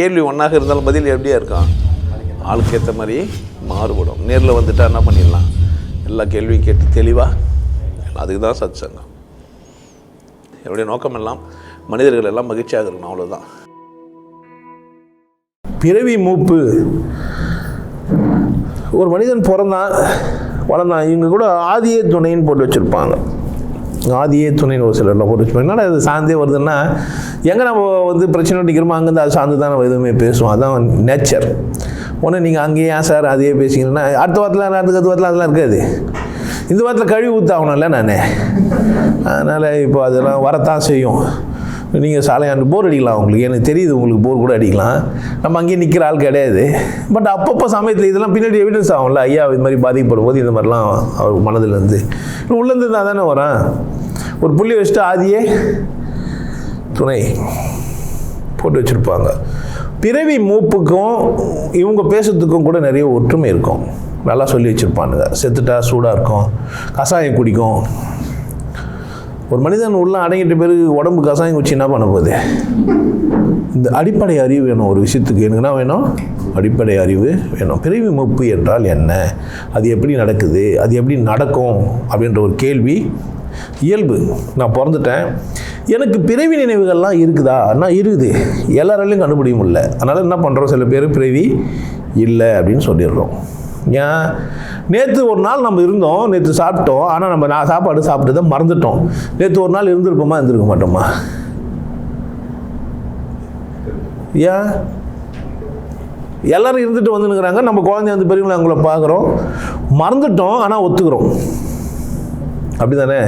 கேள்வி ஒன்றாக இருந்தாலும் பதில் எப்படியா இருக்கும், ஆளுக்கு ஏற்ற மாதிரி மாறுபடும். நேரில் வந்துட்டால் என்ன பண்ணிடலாம், எல்லா கேள்வியும் கேட்டு தெளிவாக, அதுக்கு தான் சத் சங்கம். என்னுடைய நோக்கம் எல்லாம் மனிதர்கள் எல்லாம் மகிழ்ச்சியாக இருக்கணும், அவ்வளோதான். பிறவி மூப்பு. ஒரு மனிதன் பிறந்தான் வளர்ந்தான், இவங்க கூட ஆதியே துணைன்னு போட்டு வச்சுருப்பாங்க. ஆதியே துணைன்னு ஒரு சிலரில் போட்டு வச்சுருப்பாங்க. என்னடா அது சார்ந்தே வருதுன்னா, எங்கே நம்ம பிரச்சனை நிற்கிறோமோ அங்கேருந்து அது சார்ந்து தான் நம்ம எதுவுமே பேசுவோம். அதுதான் நேச்சர். ஒன்று நீங்கள் அங்கேயே ஏன் சார் அதையே பேசிங்கன்னா, அடுத்த வாரத்தில் அடுத்த வாரத்தில் அதெல்லாம் இருக்காது. இந்த வாரத்தில் கழுவி ஊற்றாகணும்ல நான். அதனால் இப்போ அதெல்லாம் வரத்தான் செய்யும். நீங்கள் சாலையாண்டு போர் அடிக்கலாம், உங்களுக்கு எனக்கு தெரியுது, உங்களுக்கு போர் கூட அடிக்கலாம். நம்ம அங்கேயே நிற்கிற ஆள் கிடையாது. பட் அப்பப்போ சமயத்தில் இதெல்லாம் பின்னாடி எவிடன்ஸ் ஆகும்ல, ஐயா இது மாதிரி பாதிக்கப்படும் போது இந்த மாதிரிலாம் அவர் மனதிலேருந்து உள்ளேருந்து தான் தானே வரான். ஒரு புள்ளி வச்சுட்டு ஆதியே துணை போட்டு வச்சுருப்பாங்க. பிறவி மூப்புக்கும் இவங்க பேசுறதுக்கும் கூட நிறைய ஒற்றுமை இருக்கும். நல்லா சொல்லி வச்சுருப்பானுங்க. செத்துட்டா சூடாக இருக்கும், கஷாயம் குடிக்கும். ஒரு மனிதன் உள்ள அடங்கிட்ட பிறகு உடம்பு கஷாயம் குடிச்சு என்ன பண்ண போகுது? இந்த அடிப்படை அறிவு வேணும் ஒரு விஷயத்துக்கு. எனக்கு என்ன வேணும்? அடிப்படை அறிவு வேணும். பிறவி மூப்பு என்றால் என்ன, அது எப்படி நடக்குது, அது எப்படி நடக்கும் அப்படின்ற ஒரு கேள்வி இயல்பு. நான் பிறந்துட்டேன், எனக்கு பிறவி நினைவுகள்லாம் இருக்குதா? ஆனால் இருக்குது, எல்லாராலையும் கண்டுபிடிக்க முடியல. அதனால் என்ன பண்ணுறோம், சில பேர் பிறவி இல்லை அப்படின்னு சொல்லிடுறோம். ஏன்? நேற்று ஒரு நாள் நம்ம இருந்தோம், நேற்று சாப்பிட்டோம், ஆனால் நம்ம சாப்பாடு சாப்பிட்டதை மறந்துட்டோம். நேற்று ஒரு நாள் இருந்திருப்போமா, இருந்திருக்க மாட்டோமா? ஏன்? எல்லோரும் இருந்துட்டு வந்துனுக்குறாங்க, நம்ம குழந்தை வந்து பெரியவங்களை அவங்கள பார்க்குறோம், மறந்துட்டோம் ஆனால் ஒத்துக்கிறோம். அப்படி தானே?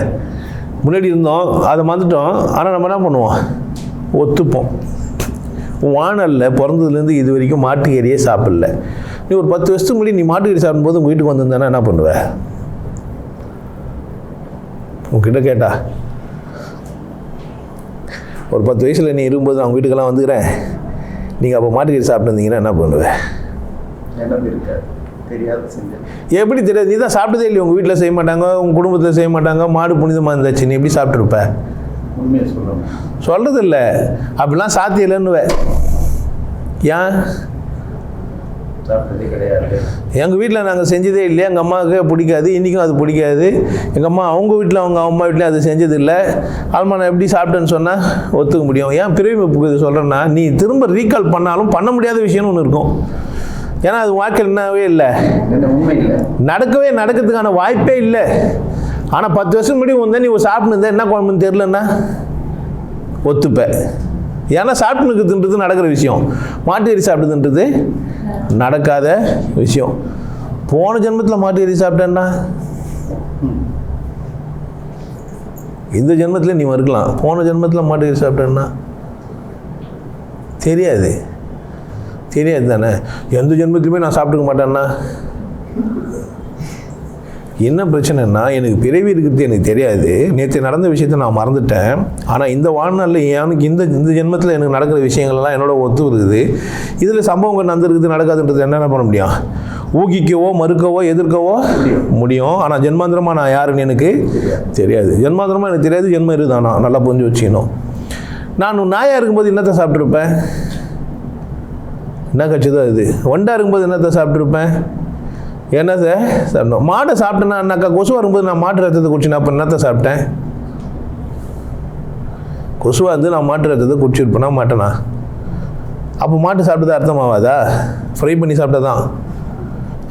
முன்னாடி இருந்தோம், அதை மறந்துட்டோம், ஆனால் நம்ம என்ன பண்ணுவோம்? ஒத்துப்போம். வானலில் பிறந்ததுலேருந்து இது வரைக்கும் மாட்டுக்கறியே சாப்பிடல. நீ ஒரு 10 வருஷத்துக்கு முன்னாடி நீ மாட்டுக்கறி சாப்பிடும்போது உங்கள் வீட்டுக்கு வந்திருந்தானா என்ன பண்ணுவேன்? உங்ககிட்ட கேட்டா, ஒரு 10 வயசில் நீ இருக்கும்போது அவங்க வீட்டுக்கெல்லாம் வந்துக்கிறேன், நீங்கள் அப்போ மாட்டுக்கறி சாப்பிட்டுருந்தீங்கன்னா என்ன பண்ணுவேன்? எப்படி தெரியாது? நீ தான் சாப்பிட்டதே இல்லையா? உங்கள் வீட்டில் செய்ய மாட்டாங்க, உங்கள் குடும்பத்தில் செய்ய மாட்டாங்க, மாடு புனிதமாக இருந்துச்சு, நீ எப்படி சாப்பிட்ருப்ப? சொல்கிறது இல்லை, அப்படிலாம் சாத்தியம் இல்லைன்னுவேன். ஏன்? எங்கள் வீட்டில் நாங்கள் செஞ்சதே இல்லையா, எங்கள் அம்மாவுக்கு பிடிக்காது, இன்றைக்கும் அது பிடிக்காது. எங்கள் அம்மா அவங்க வீட்டில் அவங்க அம்மா வீட்டில் அது செஞ்சதில்லை. ஆல்மா நான் எப்படி சாப்பிட்டேன்னு சொன்னால் ஒத்துக்க முடியும். ஏன் பிறவி மூப்புக்கு இது சொல்கிறேன்னா, நீ திரும்ப ரீகால் பண்ணாலும் பண்ண முடியாத விஷயம்னு ஒன்று இருக்கும். ஏன்னா அது வாழ்க்கையில் என்னவே இல்லை, நடக்கிறதுக்கான வாய்ப்பே இல்லை. ஆனால் 10 வருஷம் முன்னாடி வந்து நீ சாப்பிட்டு என்ன குழம்புன்னு தெரிலன்னா ஒத்துப்பேன். ஏன்னா சாப்பிட்டுன்றது நடக்கிற விஷயம், மாட்டுக்கறி சாப்பிட்டுன்றது நடக்காத விஷயம். போன ஜென்மத்தில் மாட்டுக்கறி சாப்பிட்டேன்னா இந்த ஜென்மத்தில் நீ மறுக்கலாம், போன ஜென்மத்தில் மாட்டுக்கறி சாப்பிட்டேன்னா தெரியாது தானே. எந்த ஜென்மத்திலுமே நான் சாப்பிட்டுக்க மாட்டேன்னா என்ன பிரச்சனைன்னா, எனக்கு பிறவி இருக்கிறது எனக்கு தெரியாது, நேற்று நடந்த விஷயத்தை நான் மறந்துட்டேன். ஆனால் இந்த வாழ்நாளில் எனக்கு இந்த ஜென்மத்தில் எனக்கு நடக்கிற விஷயங்கள்லாம் என்னோட ஒத்து இருக்குது. இதில் சம்பவங்கள் நடந்துருக்குது நடக்காதுன்றது என்னென்ன பண்ண முடியும்? ஊகிக்கவோ மறுக்கவோ எதிர்க்கவோ முடியும். ஆனால் ஜென்மாந்திரமாக நான் யாருன்னு எனக்கு தெரியாது. ஜென்மாந்திரமாக எனக்கு தெரியாது, ஜென்மம் இருக்குதானா நல்லா புரிஞ்சு வச்சுக்கணும். நான் நாயாக இருக்கும்போது என்னத்தை சாப்பிட்ருப்பேன்? என்ன கட்சி தான் இது? ஒண்டா இருக்கும்போது என்னத்தை சாப்பிட்ருப்பேன்? என்ன சார் சாப்பிட்டோம்? மாட்டை சாப்பிட்டேன்னா என்னக்கா, கொசுவாக இருக்கும்போது நான் மாட்டு ரத்தத்தை குடிச்சுனா அப்போ என்னத்தை சாப்பிட்டேன்? கொசுவாக இருந்து நான் மாட்டு ரத்தத்தை குடிச்சிருப்பேனா மாட்டேனா? அப்போ மாட்டு சாப்பிட்டது அர்த்தமாவாதா? ஃப்ரை பண்ணி சாப்பிட்டா தான்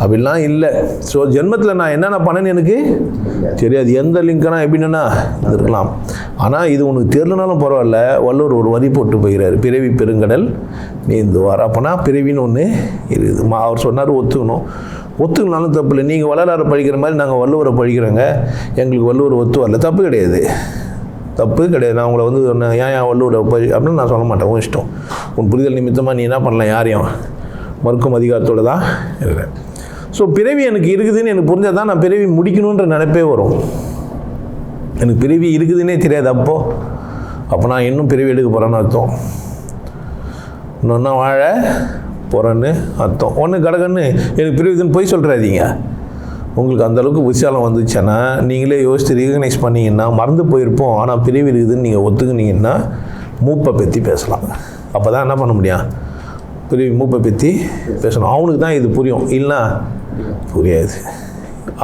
அப்படிலாம் இல்லை. ஸோ ஜென்மத்தில் நான் என்னென்ன பண்ணேன்னு எனக்கு தெரியாது. எந்த லிங்க்னா எப்படின்னா இருக்கலாம். ஆனால் இது உனக்கு தெரியலனாலும் பரவாயில்ல, வள்ளுவர் ஒரு வரி போட்டு போகிறார், பிறவி பெருங்கடல் நீந்துவார். அப்போனா பிறவின்னு ஒன்று இருக்குது. அவர் சொன்னார் ஒத்துக்கனாலும் தப்பு இல்லை. நீங்கள் வள்ளலாரை பழிக்கிற மாதிரி நாங்கள் வள்ளுவரை பழிக்கிறோங்க, எங்களுக்கு வள்ளுவர் ஒத்து வரல, தப்பு கிடையாது. நான் உங்களை வந்து ஏன் வள்ளுவரை அப்படின்னு நான் சொல்ல மாட்டேன். உன் இஷ்டம், உன் புரிதல் நிமித்தமாக நீ என்ன பண்ணலாம், யாரையும் மறுக்கும் அதிகாரத்தோடு தான் இருக்கிறேன். ஸோ பிறவி எனக்கு இருக்குதுன்னு எனக்கு புரிஞ்சால் தான் நான் பிறவி முடிக்கணுன்ற நினைப்பே வரும். எனக்கு பிறவி இருக்குதுன்னே தெரியாது அப்போ நான் இன்னும் பிறவி எடுக்க போகிறேன்னு அர்த்தம், இன்னொன்னா வாழ போகிறேன்னு அர்த்தம். ஒன்று கடகன்னு எனக்கு பிறவிதுன்னு போய் சொல்கிறாதீங்க. உங்களுக்கு அந்தளவுக்கு விசாலம் வந்துச்சுன்னா நீங்களே யோசித்து ரீகனைஸ் பண்ணிங்கன்னா மறந்து போயிருப்போம். ஆனால் பிறவி இருக்குதுன்னு நீங்கள் ஒத்துக்குனீங்கன்னா மூப்பை பற்றி பேசலாம். அப்போ தான் என்ன பண்ண முடியும், பிறவி மூப்பை பற்றி பேசணும். அவனுக்கு தான் இது புரியும், இல்லைன்னா புரியாது.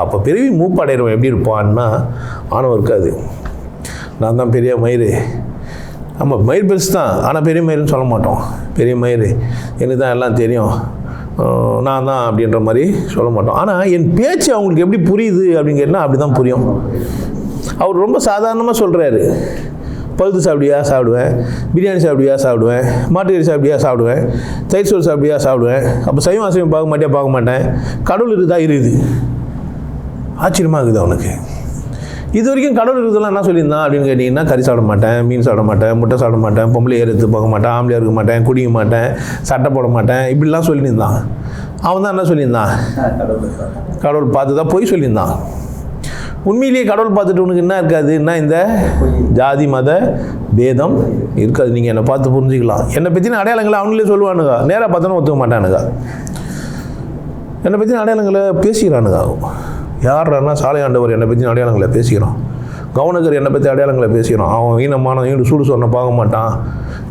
அப்போ பிறவி மூப்படைகிறவன் எப்படி இருப்பான்னா ஆணவம் இருக்காது. நான் தான் பெரிய மயிறு, ஆமாம் மயிர் பெருசு தான், ஆனால் பெரிய மயிறுன்னு சொல்ல மாட்டோம். பெரிய மயிறு எனக்கு தான் எல்லாம் தெரியும், நான் தான் அப்படின்ற மாதிரி சொல்ல மாட்டோம். ஆனால் என் பேச்சு அவங்களுக்கு எப்படி புரியுது அப்படின்னு கேட்டால் அப்படி தான் புரியும். அவர் ரொம்ப சாதாரணமாக சொல்கிறாரு, பழுது சாப்பிடுவியா சாப்பிடுவேன், பிரியாணி சாப்பிடுவியா சாப்பிடுவேன், மாட்டுக்கறி சாப்பிடுவியா சாப்பிடுவேன், தயிர் சோறு சாப்பிடுவியா சாப்பிடுவேன். அப்போ சைவம் அசைவம் பார்க்க மாட்டேன், கடவுள் இருக்குதா இருக்குது. ஆச்சரியமாக இருக்குது அவனுக்கு. இது வரைக்கும் கடவுள் இருக்குதெல்லாம் என்ன சொல்லியிருந்தான் அப்படின்னு கேட்டிங்கன்னா, கறி சாப்பிட மாட்டேன், மீன் சாப்பிட மாட்டேன், முட்டை சாப்பிட மாட்டேன், பொம்பளை ஏறுத்து பார்க்க மாட்டேன், ஆம்பளையாக இருக்க மாட்டேன், குடிக்க மாட்டேன், சட்டை போட மாட்டேன், இப்படிலாம் சொல்லியிருந்தான். அவன் தான் என்ன சொல்லியிருந்தான், கடவுள் பார்த்து தான் போய் சொல்லியிருந்தான். உண்மையிலேயே கடவுள் பார்த்துட்டு உனக்கு என்ன இருக்காது, என்ன இந்த ஜாதி மத பேதம் இருக்காது. நீங்கள் என்னை பார்த்து புரிஞ்சுக்கலாம். என்னை பற்றின அடையாளங்களை அவங்களே சொல்லுவானுங்க, நேராக பார்த்தோன்னா ஒத்துக்க மாட்டானுங்க. என்னை பற்றின அடையாளங்களை பேசிக்கிறானுங்க. யார்னா சாலை ஆண்டவர் என்னை பற்றி அடையாளங்களை பேசிக்கிறான், கவனகர் என்னை பற்றி அடையாளங்களை பேசிக்கிறான். அவன் ஈனமான சூடு சொன்ன பார்க்க மாட்டான்,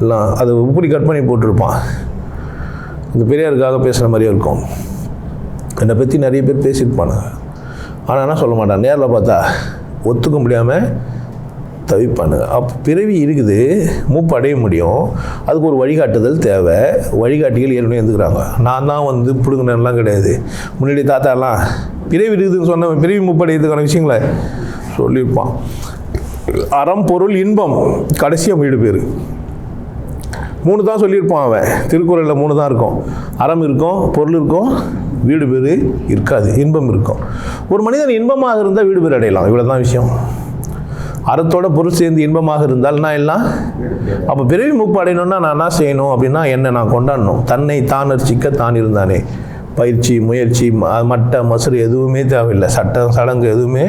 இல்லை அது இப்படி கட் பண்ணி போட்டிருப்பான். இந்த பெரியாருக்காக பேசுகிற மாதிரியே இருக்கும். என்னை பற்றி நிறைய பேர் பேசியிருப்பானுங்க, ஆனால் என்ன சொல்ல மாட்டான், நேரில் பார்த்தா ஒத்துக்க முடியாமல் தவிப்பானுங்க. அப்போ பிறவி இருக்குது, மூப்பு அடைய முடியும், அதுக்கு ஒரு வழிகாட்டுதல் தேவை. வழிகாட்டிகள் ஏற்கனவே இருந்துக்கிறாங்க. நான் தான் வந்து பிடுங்கினலாம் கிடையாது. முன்னாடி தாத்தாலாம் பிறவி இருக்குதுன்னு சொன்ன பிறவி மூப்பு அடையிறதுக்கான விஷயங்களை சொல்லியிருப்பான். அறம் பொருள் இன்பம் கடைசியாக வீடு பேர் 3 தான் சொல்லியிருப்பான் அவன். திருக்குறளில் 3 தான் இருக்கும். அறம் இருக்கும், பொருள் இருக்கும், வீடு பேர் இருக்காது, இன்பம் இருக்கும். ஒரு மனிதன் இன்பமாக இருந்தால் வீடு பேர் அடையலாம். இவ்வளோ தான் விஷயம். அறத்தோட பொருள் சேர்ந்து இன்பமாக இருந்தால் நான் எல்லாம். அப்போ பிறவி மூப்பு அடையணும்னா நான் என்ன செய்யணும் அப்படின்னா, என்னை நான் கொண்டாடணும். தன்னை தான் ரசிக்க தான் இருந்தானே. பயிற்சி, முயற்சி, மட்ட மசரு எதுவுமே தேவையில்லை, சட்டம் சடங்கு எதுவுமே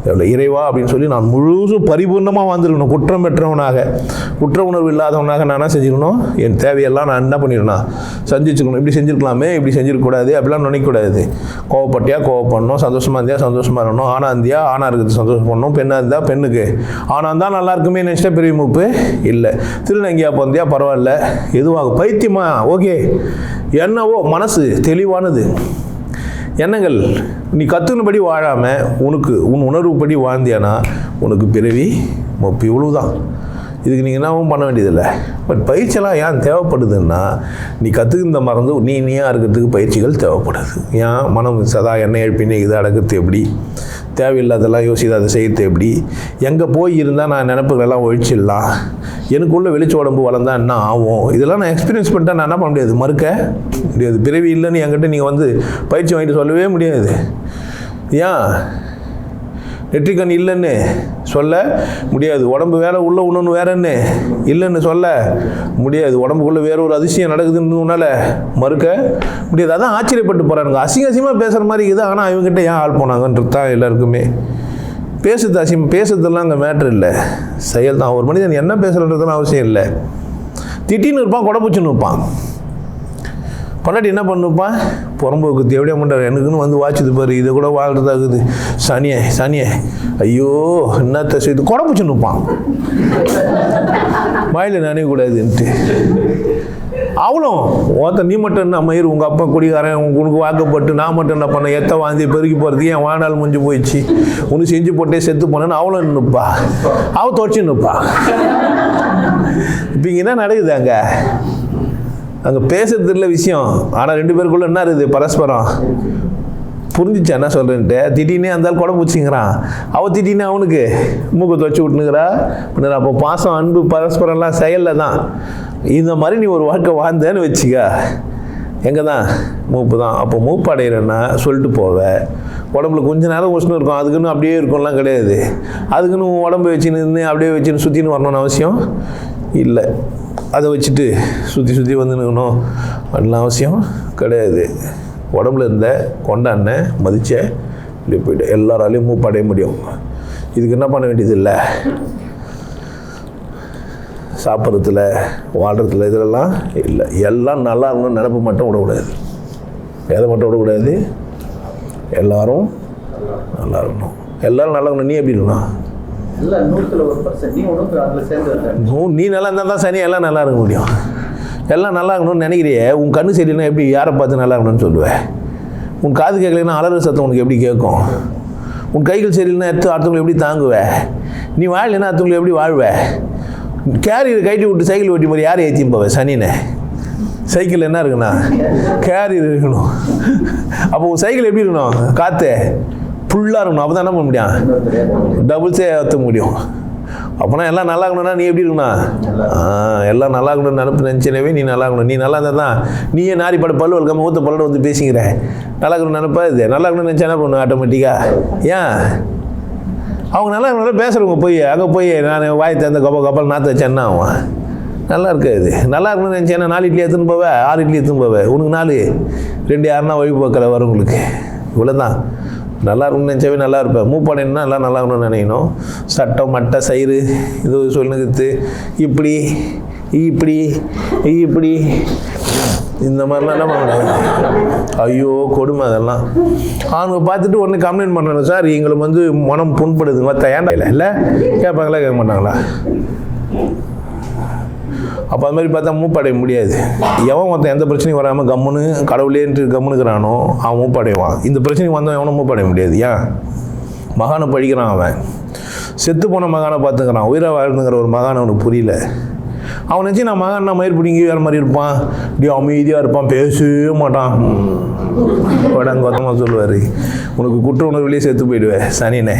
தேவையில்லை. இறைவா அப்படின்னு சொல்லி நான் முழுசும் பரிபூர்ணமாக வாழ்ந்துருக்கணும். குற்றம் பெற்றவனாக, குற்ற உணர்வு இல்லாதவனாக நான் என்ன செஞ்சுக்கணும், என் தேவையெல்லாம் நான் என்ன பண்ணிடணும், செஞ்சுக்கணும். இப்படி செஞ்சுருக்கலாமே, இப்படி செஞ்சிருக்கக்கூடாது, அப்படிலாம் நினைக்கக்கூடாது. கோவப்பட்டியா கோவப்படணும், சந்தோஷமாக இருந்தா சந்தோஷமாக இருக்கணும், ஆணாக இருந்தியா ஆணாக இருக்கிறது சந்தோஷம் பண்ணணும், பெண்ணாக இருந்தால் பெண்ணுக்கு ஆணாக இருந்தால் நல்லா இருக்குமே நினச்சிட்டா பெரிய மூப்பு இல்லை. திருநங்கையா பிறந்தியா பரவாயில்ல, எதுவாக பைத்தியமா ஓகே, என்னவோ மனசு தெளிவானது எண்ணங்கள். நீ கற்றுனபடி வாழாமல் உனக்கு உன் உணர்வுப்படி வாழ்ந்தியானா உனக்கு பிறவி மூப்பு. இவ்வளவுதான். இதுக்கு நீங்கள் என்னவும் பண்ண வேண்டியதில்லை. பட் பயிற்சியெல்லாம் ஏன் தேவைப்படுதுன்னா, நீ கற்றுக்கிற மறந்து நீயாக இருக்கிறதுக்கு பயிற்சிகள் தேவைப்படுது. ஏன் மனம் சதா எண்ணெய் எழுப்பினே இதை அடக்கிறது எப்படி, தேவையில்லாதெல்லாம் யோசித்து அதை செய்யறது எப்படி, எங்கே போய் இருந்தால் நான் நினைப்புகளெல்லாம் ஒழிச்சிடலாம், எனக்குள்ளே வெளிச்ச உடம்பு வளர்ந்தா என்ன ஆகும், இதெல்லாம் நான் எக்ஸ்பீரியன்ஸ் பண்ணிட்டேன். நான் என்ன பண்ண முடியாது, மறுக்க முடியாது. பிறவி இல்லைன்னு என்கிட்ட நீங்கள் வந்து பயிற்சி வாங்கிட்டு சொல்லவே முடியாது. ஏன் நெற்றிக்கண் இல்லைன்னு சொல்ல முடியாது. உடம்பு வேற உள்ள இன்னொன்று வேறன்னு இல்லைன்னு சொல்ல முடியாது. உடம்புக்குள்ளே வேற ஒரு அதிசயம் நடக்குதுன்னு உன்னால் மறுக்க முடியாது. அதான் ஆச்சரியப்பட்டு போகிறானுங்க. அசிங்கமாக பேசுகிற மாதிரி இருக்குது, ஆனால் இவங்ககிட்ட ஏன் ஆள் போனாங்கன்றது தான் எல்லாருக்குமே. பேசுறது அசிங்கம், பேசுறதுலாம் அங்கே மேட்ரு இல்லை, செயல் தான். ஒரு மனிதன் என்ன பேசுகிறதுலாம் அவசியம் இல்லை. திட்டின்னு இருப்பான், கொடைப்பூச்சின்னு இருப்பான். பொண்டாட்டி என்ன பண்ணுப்பான், புறம்போக்கு எப்படியா பண்ணுறாரு, எனக்குன்னு வந்து வாட்சுது பாரு, இதை கூட வாழ்றதாகுது, சனியே ஐயோ என்னத்த செய்து கொடைப்பூச்சின்னு இருப்பான். வாயில் நினைக்கக்கூடாதுன்ட்டு. அவளும் ஓத்த நீ மட்டும் என்ன மயிர், உங்கள் அப்பா குடிகாரன், உனக்கு வாக்கப்பட்டு நான் மட்டும் என்ன பண்ணேன், எத்த வாந்தி பெருக்கி போகிறது, என் வாழ்நாள் முடிஞ்சு போயிடுச்சு, உனக்கு செஞ்சு போட்டே செத்து போனேன்னு அவளும் நின்றுப்பா, அவள் துவச்சி நிற்பா. இப்போ இங்கே என்ன நடக்குது, அங்கே பேசுறது இல்லை விஷயம், ஆனால் 2 பேருக்குள்ளே என்ன இருக்குது, பரஸ்பரம் புரிஞ்சிச்சா என்ன சொல்கிறேன்ட்டு. திடீர்னே அந்த குடம் பூச்சிங்கிறான், அவள் திடீர்னு அவனுக்கு மூக்கை துவச்சி விட்டுனுங்கிறா. அப்போ பாசம், அன்பு, பரஸ்பரம்லாம் செயலில் தான். இந்த மாதிரி நீ ஒரு வாழ்க்கை வாழ்ந்தேன்னு வச்சுக்க, எங்கே தான் மூப்பு தான். அப்போ மூப்பு அடைகிறேன்னா சொல்லிட்டு போவ. உடம்புல கொஞ்சம் நேரம் உஷ்ணம் இருக்கும், அதுக்குன்னு அப்படியே இருக்கும்லாம் கிடையாது. அதுக்குன்னு உடம்பு வச்சுன்னு அப்படியே வச்சுன்னு சுற்றின்னு வரணும்னு அவசியம் இல்லை. அதை வச்சுட்டு சுற்றி வந்து நிற்கணும் அப்படிலாம் அவசியம் கிடையாது. உடம்புல இருந்த கொண்டாண்ண மதிச்ச இப்படி போய்ட்டு எல்லாராலையும் மூப்பு அடைய முடியும். இதுக்கு என்ன பண்ண வேண்டியது இல்லை, சாப்பிட்றதுல வாழ்கிறதுல இதிலெல்லாம் இல்லை. எல்லாம் நல்லா இருக்கணும்னு நினப்பு மட்டும் விடக்கூடாது. எதை மட்டும் விடக்கூடாது, எல்லாரும் நல்லா இருக்கணும். எல்லோரும் நல்லா இருக்கணும். நீ எப்படி இருக்கணும், நீ நல்லா இருந்தால் தான் சனி எல்லாம் நல்லா இருக்க முடியும். எல்லாம் நல்லா இருக்கணும்னு நினைக்கிறியே, உன் கண்ணு சரியில்லைன்னா எப்படி யாரை பார்த்து நல்லா இருக்கணும்னு சொல்லுவேன்? உன் காது கேட்கலைன்னா அலற சத்தம் உனக்கு எப்படி கேட்கும்? உன் கைகள் சரியில்லைன்னா அடுத்தவங்களை எப்படி தாங்குவே? நீ வாழலைன்னா அடுத்தவங்களை எப்படி வாழ்வே? கேரியர் கைட்டி விட்டு சைக்கிள் ஓட்டி மாதிரி யார் ஏற்றியும் போவேன்? சனினே சைக்கிள் என்ன இருக்குண்ணா? கேரியர் இருக்கணும். அப்போ உன் சைக்கிள் எப்படி இருக்கணும்? காற்று ஃபுல்லாக இருக்கணும். அப்போ தான் என்ன பண்ண முடியும்? டபுள்ஸே ஏற்ற முடியும். அப்போனா எல்லாம் நல்லா இருக்கணும்னா நீ எப்படி இருக்கணும்? எல்லாம் நல்லா இருக்கணும்னு நினச்சினவே நீ நல்லா இருக்கணும். நீ நல்லா இருந்தால் தான் நீயே நாரி பட பல்லு வளர்க்காம ஊற்ற பல்லோட வந்து பேசிக்கிற. நல்லா இருக்கணும்னு நினைப்பா இது நல்லா இருக்கணும்னு நினச்சா என்ன பண்ணும் ஆட்டோமேட்டிக்காக? ஏன் அவங்க நல்லா இருக்கணும் பேசுகிறவங்க போய் அங்கே போய் நான் வாய் தந்த கப்பல் நாற்று வச்சேன் என்ன ஆகும்? நல்லா இருக்காது. நல்லா இருக்கணும்னு நினச்சேன்னா 4 இட்லி எடுத்துன்னு போவேன், 6 இட்லி எடுத்துன்னு போவேன். உனக்கு 4 2 யாருன்னா வழி போக்கிற வரும் உங்களுக்கு. இவ்வளோ தான். நல்லா இருக்கணும்னு நினச்சாவே நல்லா இருப்பேன். மூப்பாடைன்னா எல்லாம் நல்லா இருக்கணும்னு நினைக்கணும். சட்டம் மட்டை சயிறு இது சொல்லுங்கிறது இப்படி இப்படி இப்படி இந்த மாதிரிலாம் என்ன பண்ண? ஐயோ கொடுமை அதெல்லாம். அவங்க பார்த்துட்டு உடனே கம்ப்ளைண்ட் பண்ணுறாங்க, சார் எங்களுக்கு வந்து மனம் புண்படுது மற்ற ஏன்டா இல்லை கேட்பாங்களா கேட்க மாட்டாங்களா? அப்போ அது மாதிரி பார்த்தா மூப்படைய முடியாது. எவன் ஒருத்தன் எந்த பிரச்சனையும் வராமல் கம்முன்னு கடவுளேன்ட்டு கம்முனுக்கிறானோ அவன் மூப்படைவான். இந்த பிரச்சனைக்கு வந்தவன் எவனும் மூப்படைய முடியாது. ஏன்? மகானை பழிக்கிறான் அவன். செத்து போன மகானை பார்த்துக்கிறான். உயிராக வாழ்ந்துங்கிற ஒரு மகானை அவனுக்கு புரியல. அவன் நினச்சி நான் மகான்னா மயிர் பிடிங்கி வேறு மாதிரி இருப்பான், இப்படி அமைதியாக இருப்பான், பேசவே மாட்டான். உடங்கொத்தமாக சொல்லுவார், உனக்கு குற்ற உணர்வுலேயே செத்து போயிடுவேன் சனினே.